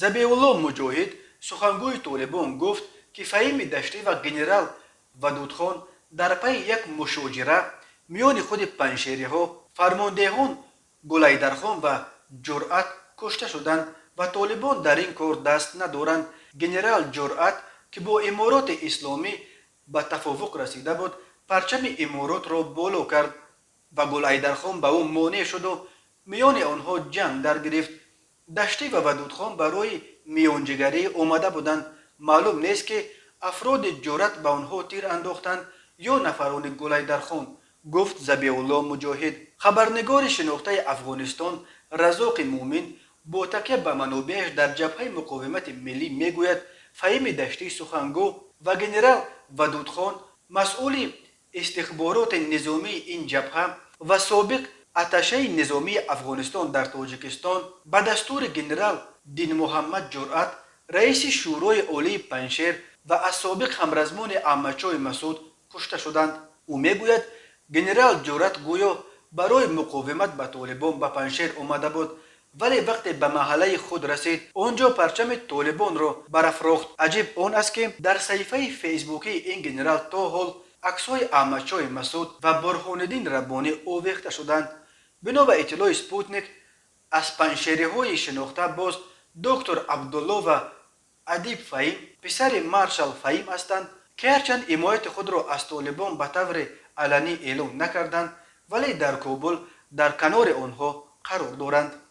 забиулло муҷоҳид сухангӯи толибон гуфт ки фаҳими даштӣ ва генерал вадудхон дар пайи як мушоҷира миёни худи панҷшериҳо фармондеҳон гулайдархон ва ҷуръат кушта шуданд ва толибон дар ин кор даст надоранд. Генерал ҷуръат ки бо имороти исломӣ ба тафовуқ расида буд, парчами иморотро боло кард ва гулайдархон ба ӯ монеъ шуду миёни онҳо ҷанг дар гирифт. даштӣ ва вадудхон барои миёнҷигарӣ омада буданд. маълум нест ки афроди ҷуръат ба онҳо тир андохтанд ё нафарони гулайдархон, гуфт забиулло муҷоҳид. хабарнигори шинохтаи Афғонистон Разоқи Муъмин бо такя ба манобеаш дар ҷабҳаи муқовимати миллӣ мегӯяд, фаҳими даштӣ сухангӯ ва генерал вадудхон масъули истихбороти низомии ин ҷабҳа ва собиқ аташаи низомии Афғонистон дар Тоҷикистон ба дастури генерал Динмуҳаммад Ҷуръат, раиси шӯрои олии Панҷшер ва аз собиқ ҳамразмони Аҳмадшоҳи Масъуд кушта шуданд. ӯ мегӯяд, генерал Ҷуръат гӯё барои муқовимат ба толибон ба Панҷшер омада буд, вале вақте ба маҳаллаи худ расид, он ҷо парчами толибонро барафрохт. аҷиб он аст ки дар саҳифаи фейсбукии ин генерал то ҳол аксҳои Аҳмадшоҳи Масъуд ва Бурҳониддин Раббонӣ овехта шуданд. бино ба иттилои Спутник, аз панҷшериҳои шинохта боз доктор Абдулло ва Адиб Фаҳим писари маршал Фаҳим ҳастанд, ки ҳарчанд ҳимояти худро аз толибон ба таври аланӣ эълон накарданд, вале дар Кобул дар канори онҳо қарор доранд.